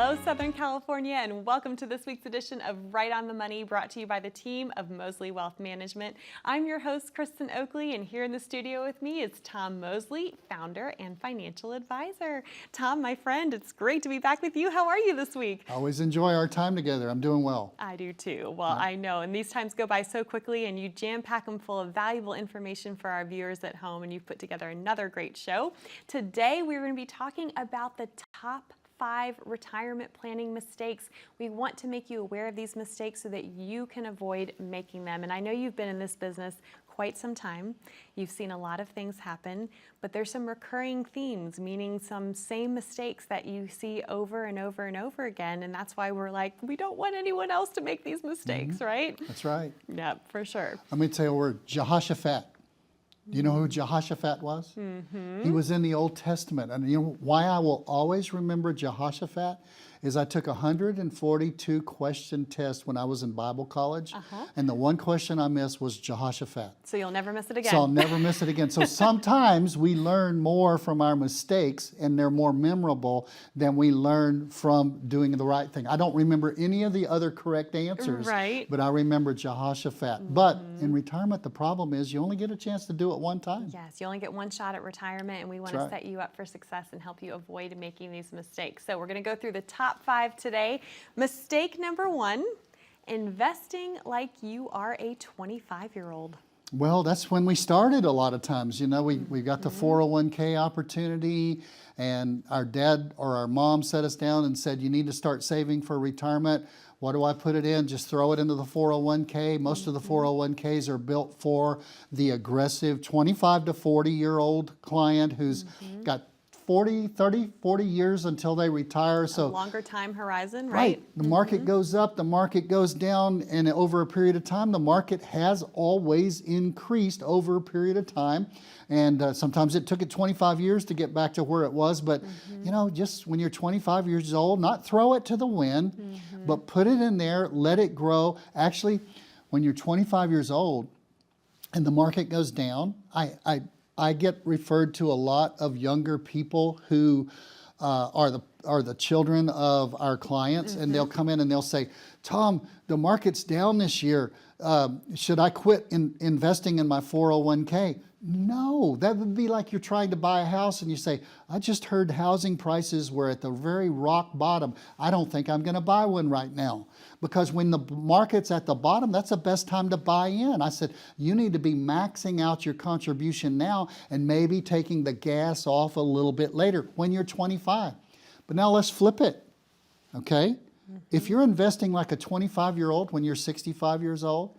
Hello, Southern California, and welcome to this week's edition of Right on the Money, brought to you by the team of Mosley Wealth Management. I'm your host, Kristen Oakley, and here in the studio with me is Tom Mosley, founder and financial advisor. Tom, my friend, it's great to be back with you. How are you this week? I always enjoy our time together. I'm doing well. I do too. Well, I know, and these times go by so quickly, and you jam-pack them full of valuable information for our viewers at home, and you've put together another great show. Today, we're going to be talking about the top 5 retirement planning mistakes. We want to make you aware of these mistakes so that you can avoid making them. And I know you've been in this business quite some time. You've seen a lot of things happen, but there's some recurring themes, meaning some same mistakes that you see over and over and over again. And that's why we're like, we don't want anyone else to make these mistakes, right? That's right. Yeah, for sure. Let me tell you a word, Jehoshaphat. Do you know who Jehoshaphat was? He was in the Old Testament. And you know why I will always remember Jehoshaphat is I took a 142 question test when I was in Bible college. And the one question I missed was Jehoshaphat. So you'll never miss it again. So I'll never miss it again. So sometimes we learn more from our mistakes and they're more memorable than we learn from doing the right thing. I don't remember any of the other correct answers, but I remember Jehoshaphat. But in retirement, the problem is you only get a chance to do it one time. Yes, you only get one shot at retirement, and we want to set you up for success and help you avoid making these mistakes. So we're going to go through the top 5 today. Mistake number 1, investing like you are a 25-year-old. Well, that's when we started a lot of times. You know, we got the 401k opportunity, and our dad or our mom set us down and said, you need to start saving for retirement. What do I put it in? Just throw it into the 401k. Most of the 401ks are built for the aggressive 25 to 40-year-old client who's got 40 years until they retire. So a longer time horizon, right? The market goes up, the market goes down, and over a period of time, the market has always increased over a period of time. And sometimes it took it 25 years to get back to where it was. But, you know, just when you're 25 years old, not throw it to the wind, but put it in there, let it grow. Actually, when you're 25 years old and the market goes down, I get referred to a lot of younger people who are the children of our clients, and they'll come in and they'll say, Tom, the market's down this year. Should I quit investing in my 401k? No, that would be like you're trying to buy a house and you say, I just heard housing prices were at the very rock bottom. I don't think I'm going to buy one right now. Because when the market's at the bottom, that's the best time to buy in. I said, you need to be maxing out your contribution now and maybe taking the gas off a little bit later when you're 25. But now let's flip it, okay? If you're investing like a 25-year-old when you're 65 years old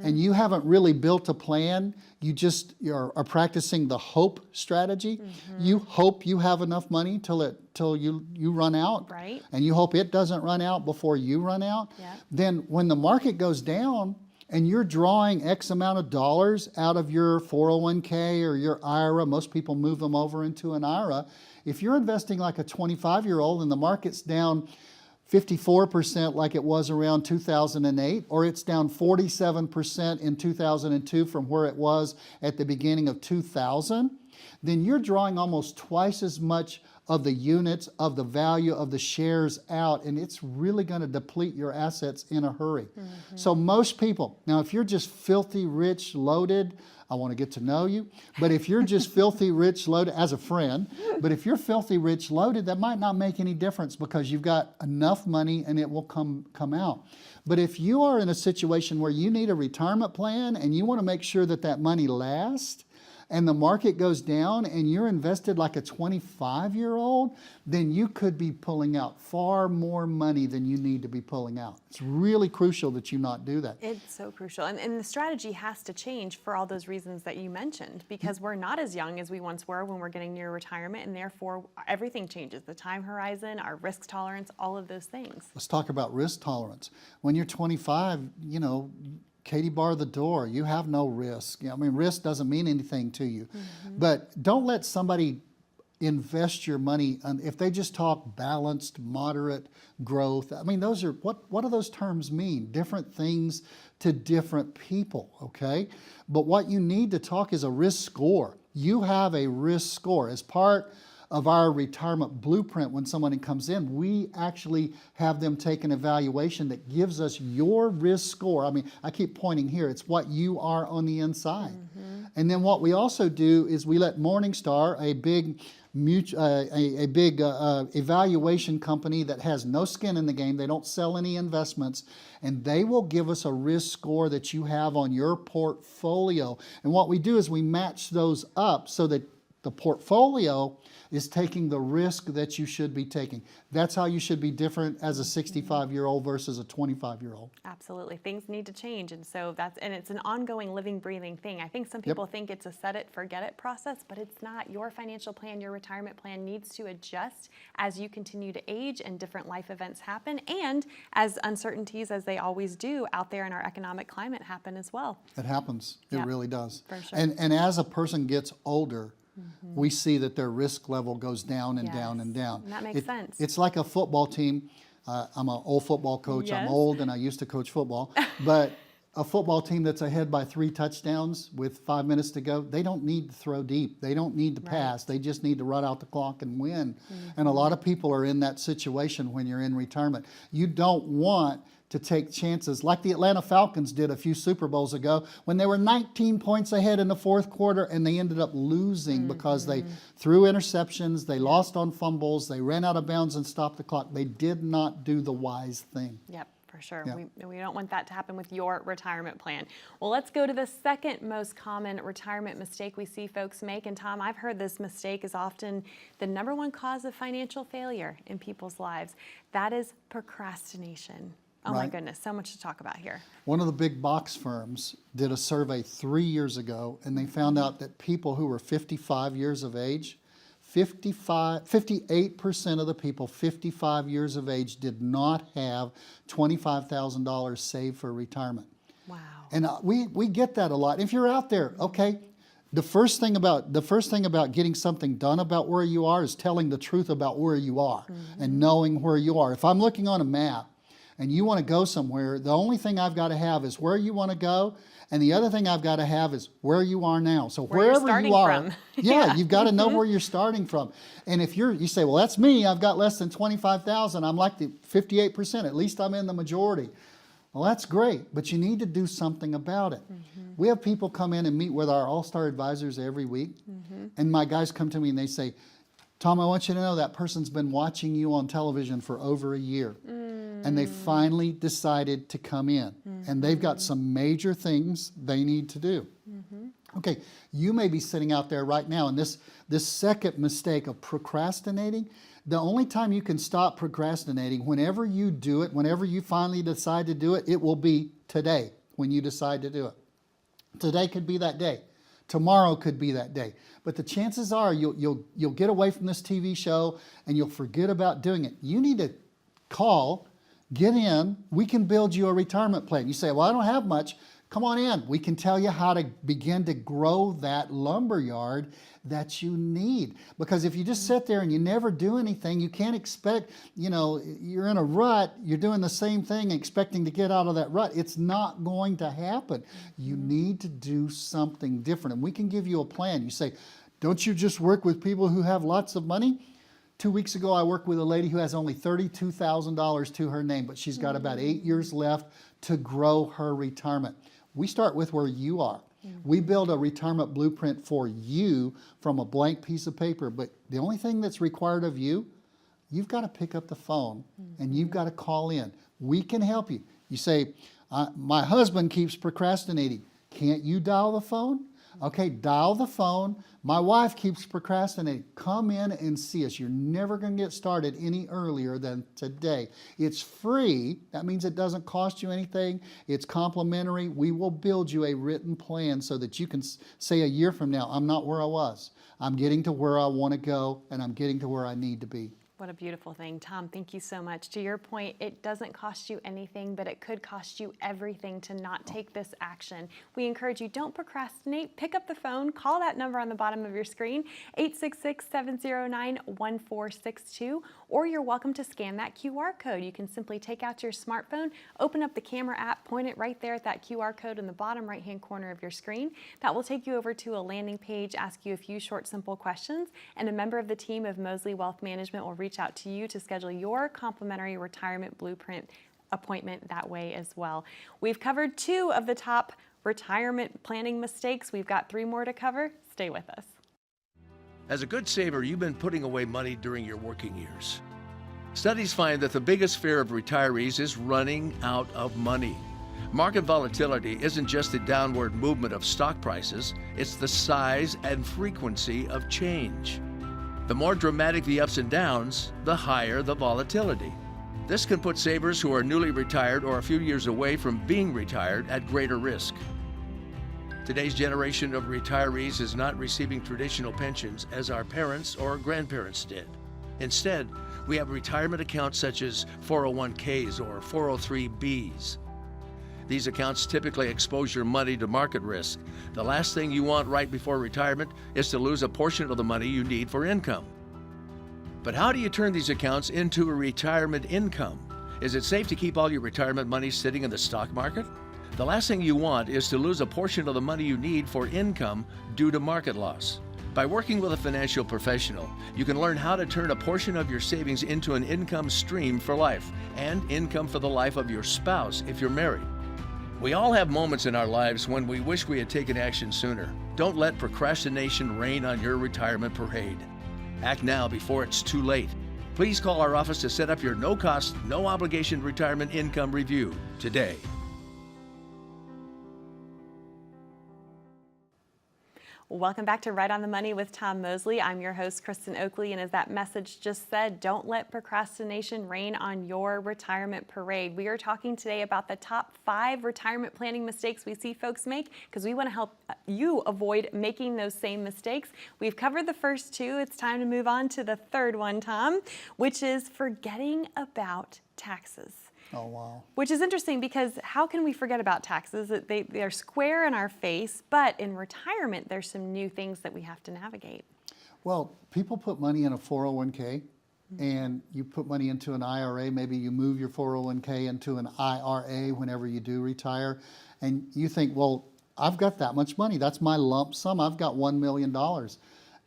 and you haven't really built a plan, you're practicing the hope strategy. You hope you have enough money till you run out, and you hope it doesn't run out before you run out. Then when the market goes down and you're drawing X amount of dollars out of your 401k or your IRA, most people move them over into an IRA. If you're investing like a 25-year-old and the market's down 54% like it was around 2008, or it's down 47% in 2002 from where it was at the beginning of 2000, then you're drawing almost twice as much of the units of the value of the shares out, and it's really going to deplete your assets in a hurry. So most people, now if you're just filthy rich loaded, I want to get to know you, but if you're just filthy rich loaded as a friend, but if you're filthy rich loaded, that might not make any difference because you've got enough money and it will come out. But if you are in a situation where you need a retirement plan and you want to make sure that that money lasts, and the market goes down and you're invested like a 25-year-old, then you could be pulling out far more money than you need to be pulling out. It's really crucial that you not do that. It's so crucial. And the strategy has to change for all those reasons that you mentioned, because we're not as young as we once were when we're getting near retirement, and therefore everything changes. The time horizon, our risk tolerance, all of those things. Let's talk about risk tolerance. When you're 25, you know, Katie bar the door. You have no risk. I mean, risk doesn't mean anything to you. But don't let somebody invest your money, if they just talk balanced, moderate growth. I mean, those are, what do those terms mean? Different things to different people, okay? But what you need to talk is a risk score. You have a risk score. As part of our retirement blueprint, when someone comes in, we actually have them take an evaluation that gives us your risk score. I mean, I keep pointing here, it's what you are on the inside. And then what we also do is we let Morningstar, a big evaluation company that has no skin in the game, they don't sell any investments, and they will give us a risk score that you have on your portfolio. And what we do is we match those up so that the portfolio is taking the risk that you should be taking. That's how you should be different as a 65-year-old versus a 25-year-old. Absolutely. Things need to change. And so it's an ongoing living, breathing thing. I think some people think it's a set it, forget it process, but it's not. Your financial plan, your retirement plan needs to adjust as you continue to age and different life events happen, and as uncertainties, as they always do out there in our economic climate, happen as well. It happens. It really does. For sure. And as a person gets older, we see that their risk level goes down and down and down. And that makes sense. It's like a football team. I'm an old football coach. Yes. I'm old and I used to coach football. But a football team that's ahead by 3 touchdowns with 5 minutes to go, they don't need to throw deep. They don't need to pass. They just need to run out the clock and win. And a lot of people are in that situation when you're in retirement. You don't want to take chances like the Atlanta Falcons did a few Super Bowls ago when they were 19 points ahead in the fourth quarter and they ended up losing because they threw interceptions, they lost on fumbles, they ran out of bounds and stopped the clock. They did not do the wise thing. Yep. For sure. Yeah. We don't want that to happen with your retirement plan. Well, let's go to the second most common retirement mistake we see folks make. And Tom, I've heard this mistake is often the #1 cause of financial failure in people's lives. That is procrastination. Oh my goodness, so much to talk about here. One of the big box firms did a survey 3 years ago, and they found out that people who were 55 years of age, 58% of the people 55 years of age did not have $25,000 saved for retirement. Wow. And we get that a lot. If you're out there, okay, the first thing about getting something done about where you are is telling the truth about where you are and knowing where you are. If I'm looking on a map and you want to go somewhere, the only thing I've got to have is where you want to go, and the other thing I've got to have is where you are now. So wherever you are, you've got to know where you're starting from. And if you say, well, that's me, I've got less than 25,000, I'm like the 58%, at least I'm in the majority. Well, that's great, but you need to do something about it. We have people come in and meet with our All-Star advisors every week, and my guys come to me and they say, Tom, I want you to know that person's been watching you on television for over a year. And they finally decided to come in. And they've got some major things they need to do. Okay, you may be sitting out there right now, and this second mistake of procrastinating, the only time you can stop procrastinating, whenever you do it, whenever you finally decide to do it, it will be today when you decide to do it. Today could be that day. Tomorrow could be that day. But the chances are you'll get away from this TV show and you'll forget about doing it. You need to call, get in, we can build you a retirement plan. You say, well, I don't have much. Come on in. We can tell you how to begin to grow that lumberyard that you need. Because if you just sit there and you never do anything, you can't expect, you're in a rut, you're doing the same thing expecting to get out of that rut. It's not going to happen. You need to do something different. And we can give you a plan. You say, don't you just work with people who have lots of money? 2 weeks ago, I worked with a lady who has only $32,000 to her name, but she's got about 8 years left to grow her retirement. We start with where you are. We build a retirement blueprint for you from a blank piece of paper, but the only thing that's required of you, you've got to pick up the phone and you've got to call in. We can help you. You say, my husband keeps procrastinating. Can't you dial the phone? Okay, dial the phone. My wife keeps procrastinating. Come in and see us. You're never going to get started any earlier than today. It's free. That means it doesn't cost you anything. It's complimentary. We will build you a written plan so that you can say a year from now, I'm not where I was. I'm getting to where I want to go, and I'm getting to where I need to be. What a beautiful thing. Tom, thank you so much. To your point, it doesn't cost you anything, but it could cost you everything to not take this action. We encourage you, don't procrastinate. Pick up the phone, call that number on the bottom of your screen, 866-709-1462, or you're welcome to scan that QR code. You can simply take out your smartphone, open up the camera app, point it right there at that QR code in the bottom right-hand corner of your screen. That will take you over to a landing page, ask you a few short, simple questions, and a member of the team of Mosley Wealth Management will reach out to you to schedule your complimentary retirement blueprint appointment that way as well. We've covered 2 of the top retirement planning mistakes. We've got 3 more to cover. Stay with us. As a good saver, you've been putting away money during your working years. Studies find that the biggest fear of retirees is running out of money. Market volatility isn't just the downward movement of stock prices, it's the size and frequency of change. The more dramatic the ups and downs, the higher the volatility. This can put savers who are newly retired or a few years away from being retired at greater risk. Today's generation of retirees is not receiving traditional pensions as our parents or grandparents did. Instead, we have retirement accounts such as 401ks or 403bs. These accounts typically expose your money to market risk. The last thing you want right before retirement is to lose a portion of the money you need for income. But how do you turn these accounts into a retirement income? Is it safe to keep all your retirement money sitting in the stock market? The last thing you want is to lose a portion of the money you need for income due to market loss. By working with a financial professional, you can learn how to turn a portion of your savings into an income stream for life and income for the life of your spouse if you're married. We all have moments in our lives when we wish we had taken action sooner. Don't let procrastination rain on your retirement parade. Act now before it's too late. Please call our office to set up your no-cost, no-obligation retirement income review today. Welcome back to Right on the Money with Tom Mosley. I'm your host, Kristen Oakley, and as that message just said, don't let procrastination rain on your retirement parade. We are talking today about the top 5 retirement planning mistakes we see folks make because we want to help you avoid making those same mistakes. We've covered the first 2. It's time to move on to the third one, Tom, which is forgetting about taxes. Oh, wow. Which is interesting because how can we forget about taxes? They're square in our face, but in retirement, there's some new things that we have to navigate. Well, people put money in a 401k and you put money into an IRA. Maybe you move your 401k into an IRA whenever you do retire. And you think, well, I've got that much money. That's my lump sum. I've got $1 million.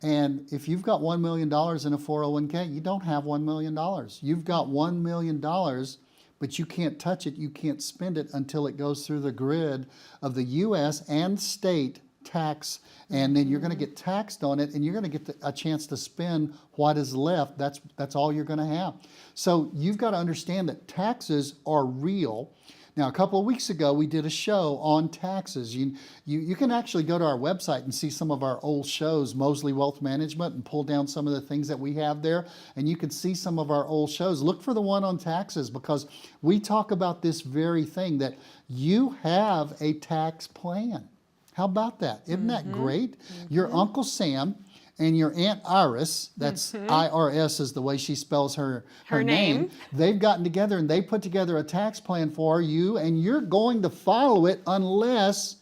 And if you've got $1 million in a 401k, you don't have $1 million. You've got $1 million, but you can't touch it, you can't spend it until it goes through the grid of the U.S. and state tax, and then you're going to get taxed on it, and you're going to get a chance to spend what is left. That's all you're going to have. So you've got to understand that taxes are real. Now, a couple of weeks ago, we did a show on taxes. You can actually go to our website and see some of our old shows, Mosley Wealth Management, and pull down some of the things that we have there. And you can see some of our old shows. Look for the one on taxes because we talk about this very thing, that you have a tax plan. How about that? Isn't that great? Your Uncle Sam and your Aunt Iris, that's IRS is the way she spells her name. They've gotten together and they put together a tax plan for you, and you're going to follow it unless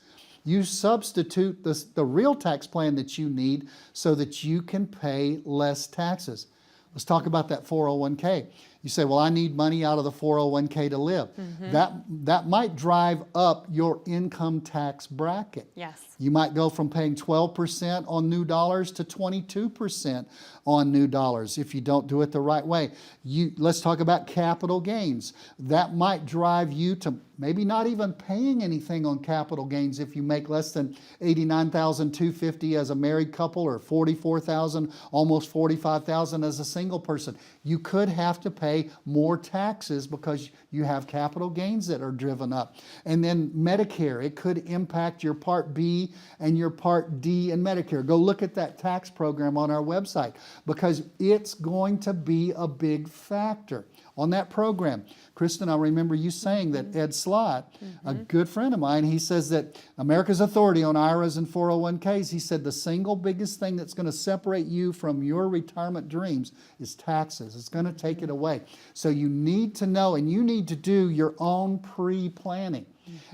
you substitute the real tax plan that you need so that you can pay less taxes. Let's talk about that 401k. You say, well, I need money out of the 401k to live. That might drive up your income tax bracket. Yes. You might go from paying 12% on new dollars to 22% on new dollars if you don't do it the right way. Let's talk about capital gains. That might drive you to maybe not even paying anything on capital gains if you make less than $89,250 as a married couple, or $44,000, almost $45,000 as a single person. You could have to pay more taxes because you have capital gains that are driven up. And then Medicare, it could impact your Part B and your Part D in Medicare. Go look at that tax program on our website because it's going to be a big factor. on that program. Kristen, I remember you saying that Ed Slott, a good friend of mine, he says that America's authority on IRAs and 401ks, he said the single biggest thing that's going to separate you from your retirement dreams is taxes. It's going to take it away. So you need to know, and you need to do your own pre-planning.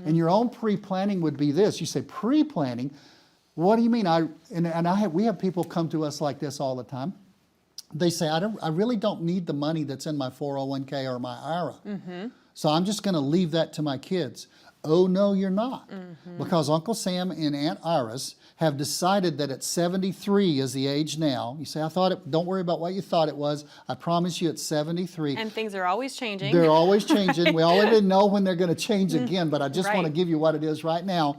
And your own pre-planning would be this. You say, pre-planning? What do you mean? We have people come to us like this all the time. They say, I really don't need the money that's in my 401k or my IRA. So I'm just going to leave that to my kids. Oh, no, you're not. Because Uncle Sam and Aunt Iris have decided that at 73 is the age now. You say, don't worry about what you thought it was. I promise you it's 73. And things are always changing. They're always changing. We already know when they're going to change again, but I just want to give you what it is right now.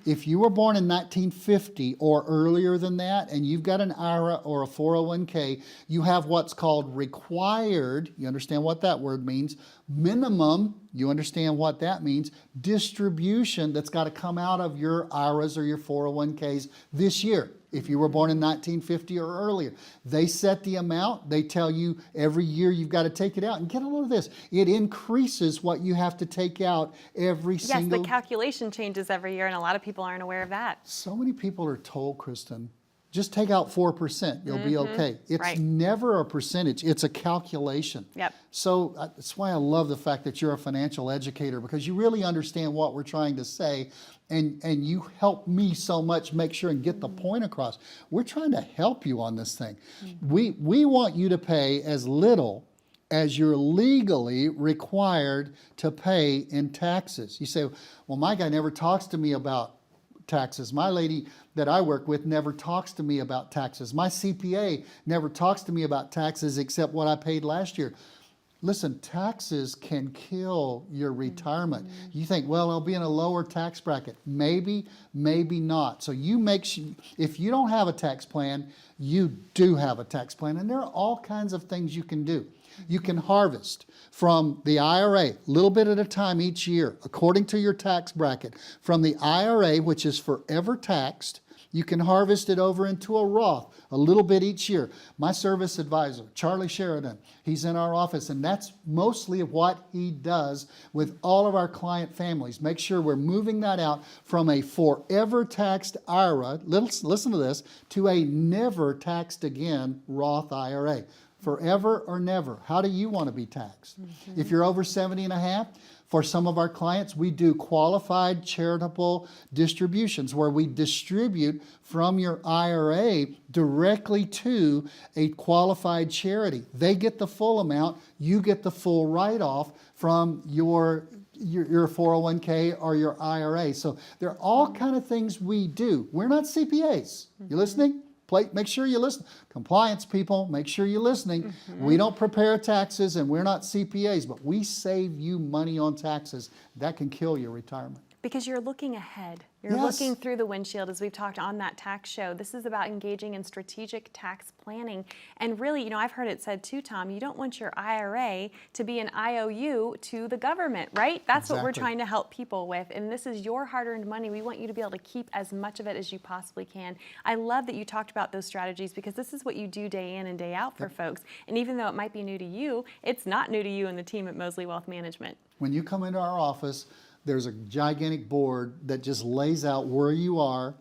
If you were born in 1950 or earlier than that, and you've got an IRA or a 401k, you have what's called required, you understand what that word means, minimum, you understand what that means, distribution that's got to come out of your IRAs or your 401ks this year. If you were born in 1950 or earlier, they set the amount. They tell you every year you've got to take it out. And get a load of this. It increases what you have to take out every single... Yes, the calculation changes every year, and a lot of people aren't aware of that. So many people are told, Kristen, just take out 4%, you'll be okay. It's never a percentage, it's a calculation. So that's why I love the fact that you're a financial educator, because you really understand what we're trying to say, and you help me so much make sure and get the point across. We're trying to help you on this thing. We want you to pay as little as you're legally required to pay in taxes. You say, well, my guy never talks to me about taxes. My lady that I work with never talks to me about taxes. My CPA never talks to me about taxes except what I paid last year. Listen, taxes can kill your retirement. You think, well, I'll be in a lower tax bracket. Maybe, maybe not. So you make sure, if you don't have a tax plan, you do have a tax plan. And there are all kinds of things you can do. You can harvest from the IRA, a little bit at a time each year, according to your tax bracket. From the IRA, which is forever taxed, you can harvest it over into a Roth, a little bit each year. My service advisor, Charlie Sheridan, he's in our office, and that's mostly what he does with all of our client families. Make sure we're moving that out from a forever taxed IRA, listen to this, to a never taxed again Roth IRA. Forever or never. How do you want to be taxed? If you're over 70 and a half, for some of our clients, we do qualified charitable distributions where we distribute from your IRA directly to a qualified charity. They get the full amount, you get the full write-off from your 401k or your IRA. So there are all kinds of things we do. We're not CPAs. You listening? Make sure you listen. Compliance people, make sure you're listening. We don't prepare taxes and we're not CPAs, but we save you money on taxes. That can kill your retirement. Because you're looking ahead. You're looking through the windshield, as we've talked on that tax show. This is about engaging in strategic tax planning. And really, you know, I've heard it said too, Tom, you don't want your IRA to be an IOU to the government, right? That's what we're trying to help people with. And this is your hard-earned money. We want you to be able to keep as much of it as you possibly can. I love that you talked about those strategies, because this is what you do day in and day out for folks. And even though it might be new to you, it's not new to you and the team at Mosley Wealth Management. When you come into our office, there's a gigantic board that just lays out where you are,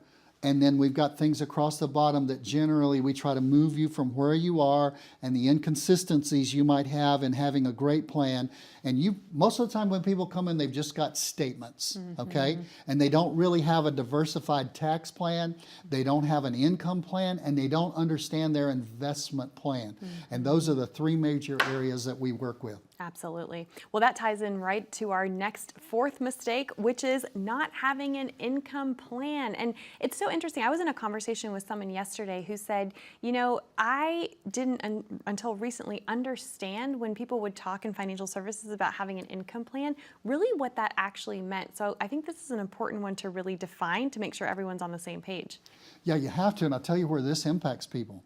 and then we've got things across the bottom that generally we try to move you from where you are and the inconsistencies you might have in having a great plan. And most of the time when people come in, they've just got statements, okay? And they don't really have a diversified tax plan, they don't have an income plan, and they don't understand their investment plan. And those are the three major areas that we work with. Absolutely. Well, that ties in right to our next fourth mistake, which is not having an income plan. And it's so interesting. I was in a conversation with someone yesterday who said, you know, I didn't until recently understand when people would talk in financial services about having an income plan, really what that actually meant. So I think this is an important one to really define to make sure everyone's on the same page. Yeah, you have to, and I'll tell you where this impacts people.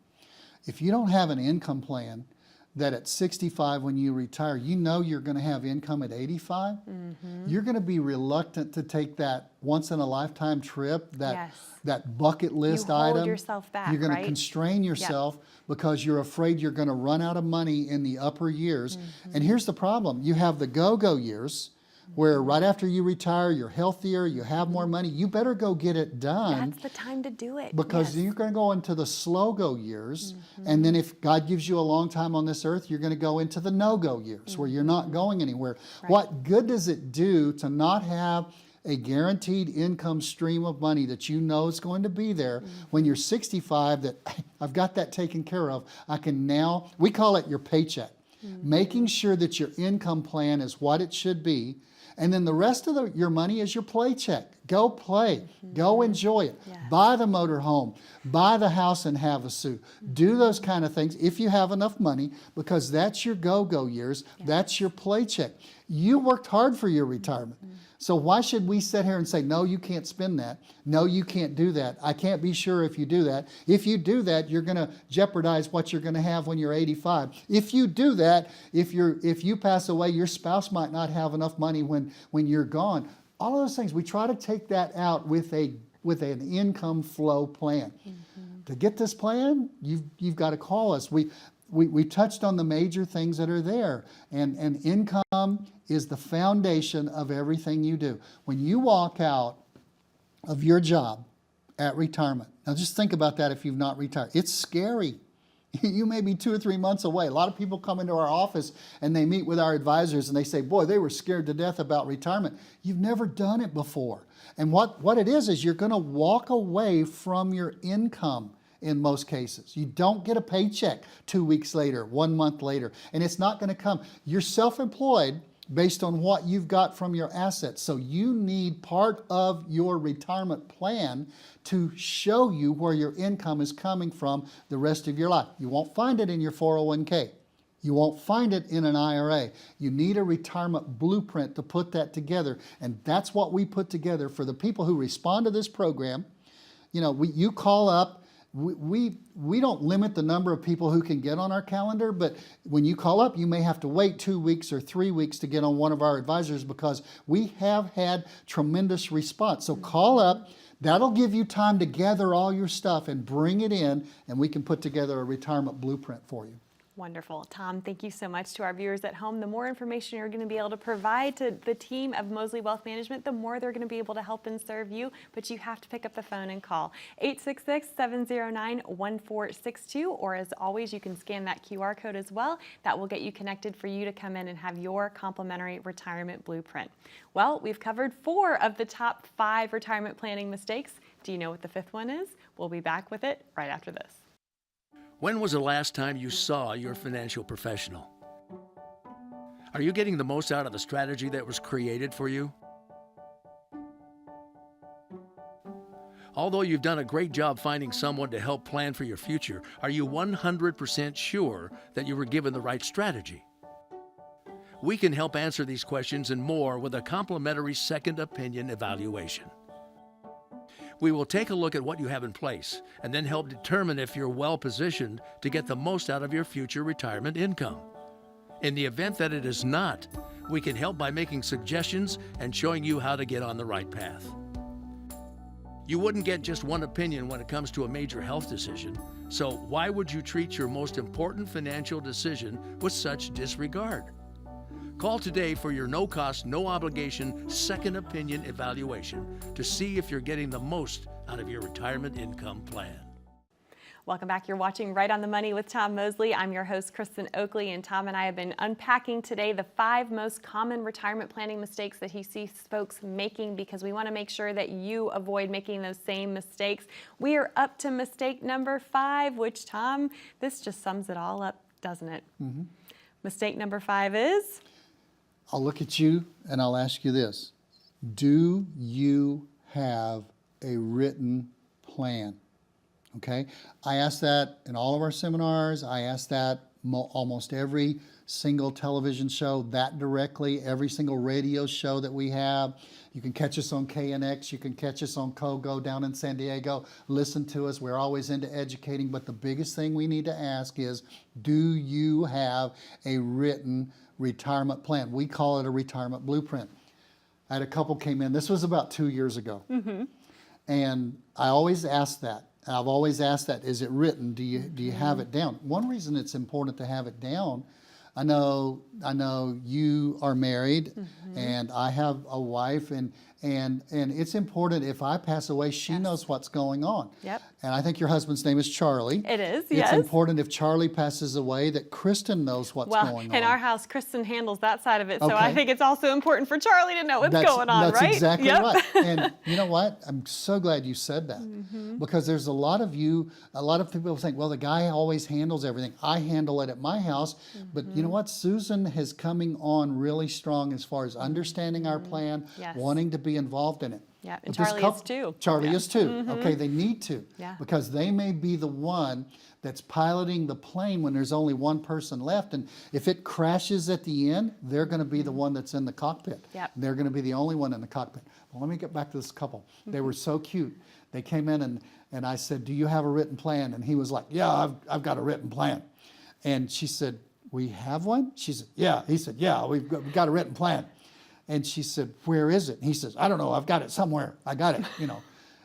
If you don't have an income plan, that at 65 when you retire, you know you're going to have income at 85, you're going to be reluctant to take that once-in-a-lifetime trip, that bucket list you hold item. yourself back, You're going right? to constrain yourself because you're afraid you're going to run out of money in the upper years. And here's the problem. You have the go-go years, where right after you retire, you're healthier, you have more money. You better go get it done. That's the time to do it. Because you're going to go into the slow-go years, and then if God gives you a long time on this earth, you're going to go into the no-go years, where you're not going anywhere. Right. What good does it do to not have a guaranteed income stream of money that you know is going to be there when you're 65, that I've got that taken care of? I can now, we call it your paycheck. Making sure that your income plan is what it should be. And then the rest of your money is your play check. Go play. Go enjoy it. Buy the motor home. Buy the house and have a suit. Do those kind of things if you have enough money, because that's your go-go years. That's your play check. You worked hard for your retirement. So why should we sit here and say, no, you can't spend that. No, you can't do that. I can't be sure if you do that. If you do that, you're going to jeopardize what you're going to have when you're 85. If you do that, if you pass away, your spouse might not have enough money when you're gone. All of those things, we try to take that out with an income flow plan. To get this plan, you've got to call us. We touched on the major things that are there, and income is the foundation of everything you do. When you walk out of your job at retirement, now just think about that if you've not retired. It's scary. You may be 2 or 3 months away. A lot of people come into our office and they meet with our advisors and they say, boy, they were scared to death about retirement. You've never done it before. And what it is you're going to walk away from your income. In most cases, you don't get a paycheck 2 weeks later, 1 month later, and it's not going to come. You're self-employed based on what you've got from your assets. So you need part of your retirement plan to show you where your income is coming from the rest of your life. You won't find it in your 401k. You won't find it in an IRA. You need a retirement blueprint to put that together, and that's what we put together for the people who respond to this program. You know, you call up. We don't limit the number of people who can get on our calendar, but when you call up, you may have to wait 2 weeks or 3 weeks to get on one of our advisors, because we have had tremendous response. So call up. That'll give you time to gather all your stuff and bring it in, and we can put together a retirement blueprint for you. Wonderful. Tom, thank you so much. To our viewers at home, the more information you're going to be able to provide to the team of Mosley Wealth Management, the more they're going to be able to help and serve you, but you have to pick up the phone and call 866-709-1462, or as always, you can scan that QR code as well. That will get you connected for you to come in and have your complimentary retirement blueprint. Well, we've covered 4 of the top 5 retirement planning mistakes. Do you know what the 5th one is? We'll be back with it right after this. When was the last time you saw your financial professional? Are you getting the most out of the strategy that was created for you? Although you've done a great job finding someone to help plan for your future, are you 100% sure that you were given the right strategy? We can help answer these questions and more with a complimentary second opinion evaluation. We will take a look at what you have in place and then help determine if you're well positioned to get the most out of your future retirement income. In the event that it is not, we can help by making suggestions and showing you how to get on the right path. You wouldn't get just one opinion when it comes to a major health decision, so why would you treat your most important financial decision with such disregard? Call today for your no-cost, no-obligation second opinion evaluation to see if you're getting the most out of your retirement income plan. Welcome back. You're watching Right on the Money with Tom Mosley. I'm your host, Kristen Oakley, and Tom and I have been unpacking today the 5 most common retirement planning mistakes that he sees folks making, because we want to make sure that you avoid making those same mistakes. We are up to mistake number 5, which, Tom, this just sums it all up, doesn't it? Mistake number 5 is? I'll look at you and I'll ask you this. Do you have a written plan? Okay, I ask that in all of our seminars. I ask that almost every single television show that directly, every single radio show that we have. You can catch us on KNX, you can catch us on KOGO down in San Diego. Listen to us, we're always into educating, but the biggest thing we need to ask is, do you have a written retirement plan? We call it a retirement blueprint. I had a couple came in, this was about 2 years ago, and I always ask that. I've always asked that, is it written? Do you have it down? One reason it's important to have it down, I know you are married, and I have a wife, and it's important if I pass away, she knows what's going on. Yep. And I think your husband's name is Charlie. It is, It's important if Charlie passes away that Kristen knows what's going on. Well, in our house, Kristen handles that side of it, so Okay. I think it's also important for Charlie to know what's going on, right? That's exactly right. And you know what? I'm so glad you said that, because there's a lot of people think, well, the guy always handles everything. I handle it at my house, but you know what? Susan is coming on really strong as far as understanding our plan, wanting to be involved in it. Yeah, and But this Charlie is too. Charlie is too. Okay, they need to, because they may be the one that's piloting the plane when there's only one person left, and if it crashes at the end, they're going to be the one that's in the cockpit. They're going to be the only one in the cockpit. Well, let me get back to this couple. They were so cute. They came in and I said, do you have a written plan? And he was like, yeah, I've got a written plan. And she said, we have one? She said, yeah. He said, yeah, we've got a written plan. And she said, where is it? And he says, I don't know, I've got it somewhere. I got it, you know.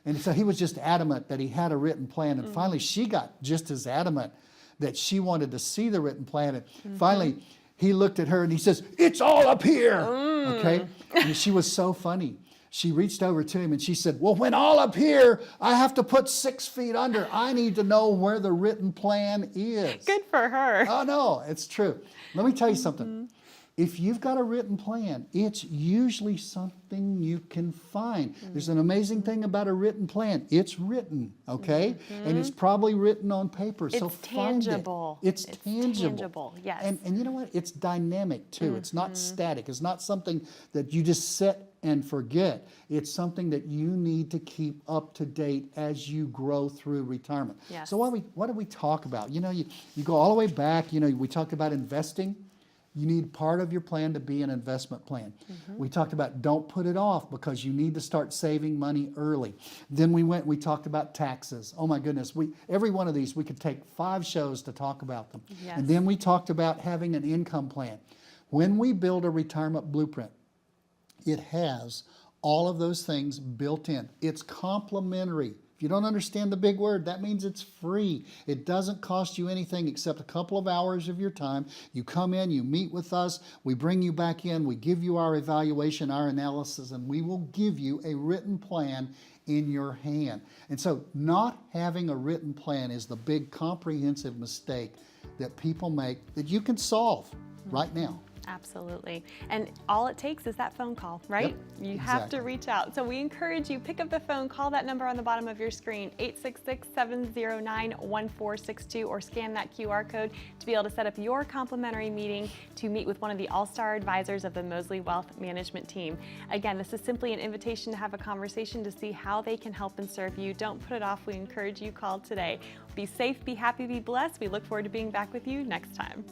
And so he was just adamant that he had a written plan. And finally, she got just as adamant that she wanted to see the written plan. And finally, he looked at her and he says, it's all up here, okay? And she was so funny. She reached over to him and she said, well, when all up here, I have to put 6 feet under. I need to know where the written plan is. Good for her. Oh, no, it's true. Let me tell you something. If you've got a written plan, it's usually something you can find. There's an amazing thing about a written plan. It's written, okay? And it's probably written on paper, so find it. It's tangible. Yes. And you know what? It's dynamic too. It's not static. It's not something that you just set and forget. It's something that you need to keep up to date as you grow through retirement. Yes. So what do we talk about? You know, you go all the way back, you know, we talked about investing. You need part of your plan to be an investment plan. We talked about don't put it off because you need to start saving money early. Then we talked about taxes. Oh my goodness, every one of these, we could take 5 shows to talk about them. Yes. And then we talked about having an income plan. When we build a retirement blueprint, it has all of those things built in. It's complimentary. If you don't understand the big word, that means it's free. It doesn't cost you anything except a couple of hours of your time. You come in, you meet with us, we bring you back in, we give you our evaluation, our analysis, and we will give you a written plan in your hand. And so not having a written plan is the big comprehensive mistake that people make that you can solve right now. Absolutely. And all it takes is that phone call, right? Yep, you have to reach out. So we encourage you, pick up the phone, call that number on the bottom of your screen, 866-709-1462, or scan that QR code to be able to set up your complimentary meeting to meet with one of the all-star advisors of the Mosley Wealth Management team. Again, this is simply an invitation to have a conversation to see how they can help and serve you. Don't put it off. We encourage you, call today. Be safe, be happy, be blessed. We look forward to being back with you next time.